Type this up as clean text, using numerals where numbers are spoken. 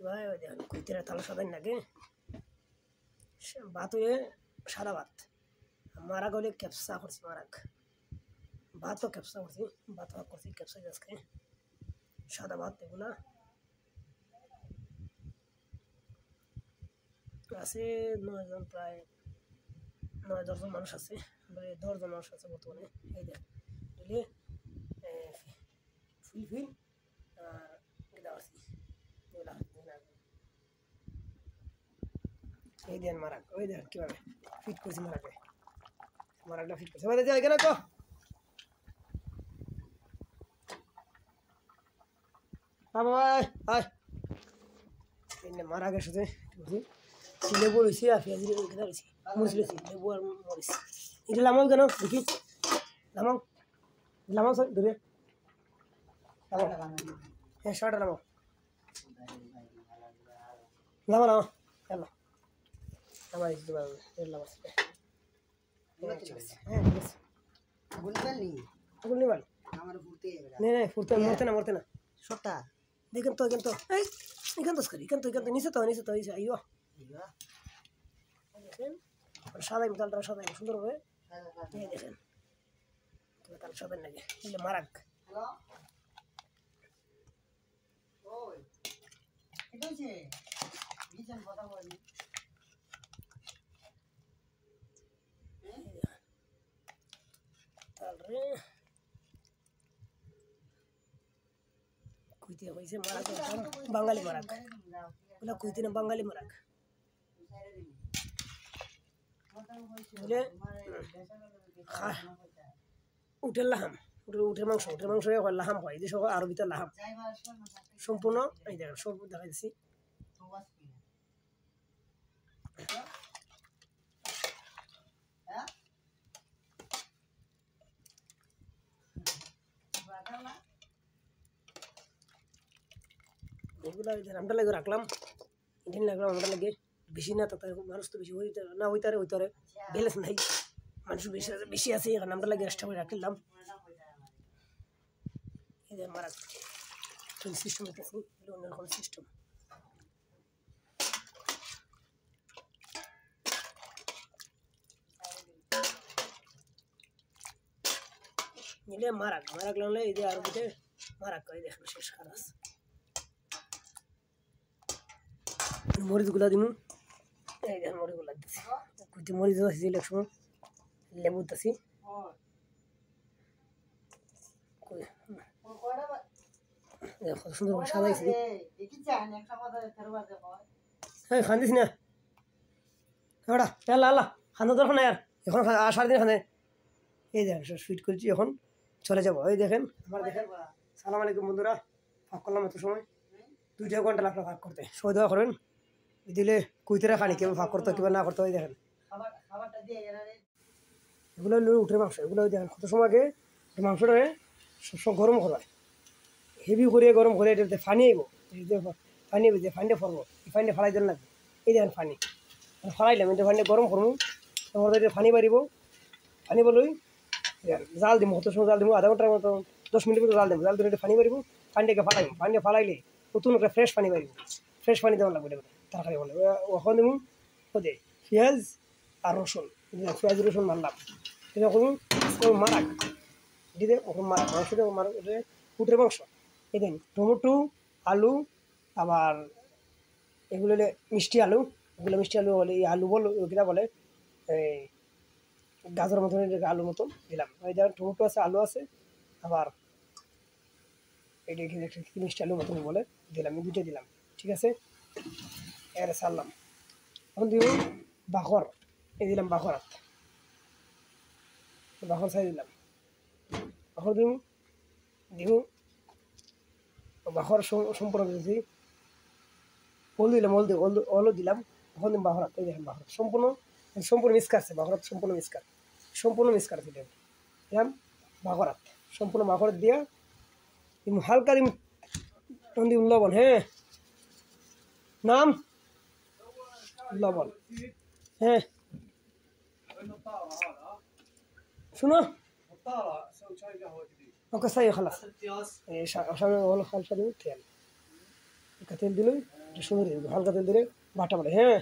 ভাই ওই দেখেন কুইতের তালা সাদাই নাকি ভাত হয়ে সাদা ভাত মারাগ হলে ক্যাপসা করছি মারাগ ভাতও ক্যাপসা করছি ভাত ভাগ করছি ক্যাপসা আজকে সাদা ভাত এগুলা আছে 9 জন প্রায় 9-10 জন মানুষ আছে 10 জন মানুষ আছে বর্তমানে এই দেখ দিলে ফুলফিল গেদা আছে এগুলা এই দেন মারাগ ওই দেখ কিভাবে ফিট করছি মারাগটা ফিট করছে বাদে যাই কেন তো বাবা আয় এনে মারাগের সাথে লেবু রয়েছে আর পেঁয়াজ কেনা রয়েছে মরিচ রয়েছে লেবু আর মরিচ এটা লামাও কেন দেখি লামাও স্যার ধরে হ্যাঁ শার্টটা লামাও লামা লামা চলো লামা দিচ্ছি লামা হ্যাঁ ঠিক আছে আগুন নিবাল ফুটতে মরতে না সবটা দেখেন তো এই এখান তো নিচে তো আইও দেখেন সাদাই তালটা সাদাই সুন্দর হবে দেখেন তাল সাদাই নাকি মারাক তালরে কুইতে হয়েছে মারাক বাঙালি মারাক ওগুলা কুইতে না বাঙালি মারাক বলে উঠের লাহাম উঠের মাংস লাহাম হয় যে সব আরো ভিতরে লাহাম সম্পূর্ণ এই দেখেন সব দেখা যাচ্ছি এগুলা আমরা লাগে রাখলাম ইন্ডিয়ান লাগলাম আমরা লাগে বেশি না তাতে মানুষ তো বেশি না হইতারে ব্যালেন্স নাই মানুষ বেশি আছে এখানে আমরা লাগে এক্সট্রা করে রাখলাম এই যে মারা সিস্টেম আছে অন্যরকম সিস্টেম নিলে মারাক লাগলে এই যে আর বুঝে মারাক করে দেখেন শেষ খালাস মরিচগুলা দিমু এই দেখেন মরিচগুলা দিচ্ছি কুইতে মরিচ আছে এক সময় লেবু দিচ্ছি কত সুন্দর করে সাজাইছি হ্যাঁ খান দিস না ওটা আল্লাহ খান্দা দরকার না আর এখন 7 দিন খানে এই দেখেন সুইট করছি এখন চলে যাবো এই দেখেন আমার দেখেন সালাম আলাইকুম বন্ধুরা ভাগ করলাম এত সময় 2 ঘন্টা লাগলো ভাগ করতে সবাই দেওয়া করেন দিলে কুইতেরা খানি কেউ ভাগ করতে কিংবা না করতে হয় দেখেন এগুলো হলো উঠের মাংস এগুলো দেখেন কত সময় আগে মাংসটা সব গরম করা হয় হেভি করে গরম করে এটাতে ফানি আইব ফানি আইব যে ফানিটা ফরবো এই ফানিটা ফালাই দেন লাগবে এই দেখেন ফানি ফালাইলাম এটা ফানিটা গরম করবো তোমার এটা ফানি বাড়িব ফানি বলই জাল দিব কত সময় জাল দিব আধা ঘন্টার মতো 10 মিনিট মতো জাল দেবো জাল ধরে এটা ফানি বাড়িব ফানিটাকে ফানিটা ফালাইলে নতুন একটা ফ্রেশ পানি বাড়িব ফ্রেশ পানি দেওয়া লাগবে তরকারি বলে ওখানে দেবো ওদের পেঁয়াজ আর রসুন পেঁয়াজ রসুন মারলাম এরকম মারাক দিদি ওখানে মারাক মাংসটা মারাক এটা উটের মাংস এই দিন টমেটো আলু আবার এগুলো মিষ্টি আলু বলে এই আলু বল ওগুলা বলে এই গাজর মতন আলুর মতন দিলাম ওই যেমন টমেটো আছে আলু আছে আবার এটা মিষ্টি আলুর মতন বলে দিলাম এই দুটো দিলাম ঠিক আছে এর সারলাম এখন দিব বাখর এই দিলাম বাখর সাই দিলাম বাখর দিব বাখর সম্পূর্ণ দিয়েছি হলুদ দিলাম হলুদ দিলাম এখন দিন বাখর এই দেখেন বাখর সম্পূর্ণ মিস কাটছে বাখর সম্পূর্ণ মিস কাটছে দিলাম বাখর সম্পূর্ণ বাখর দিয়া হালকা দিন লবণ হ্যাঁ নাম লবণ হ্যাঁ শুনো ওকে সাই খালাস এই সামনে হলো খালসা দিব তেল তেল দিলই এটা সুন্দর হালকা তেল ধরে বাটা বাটা, হ্যাঁ।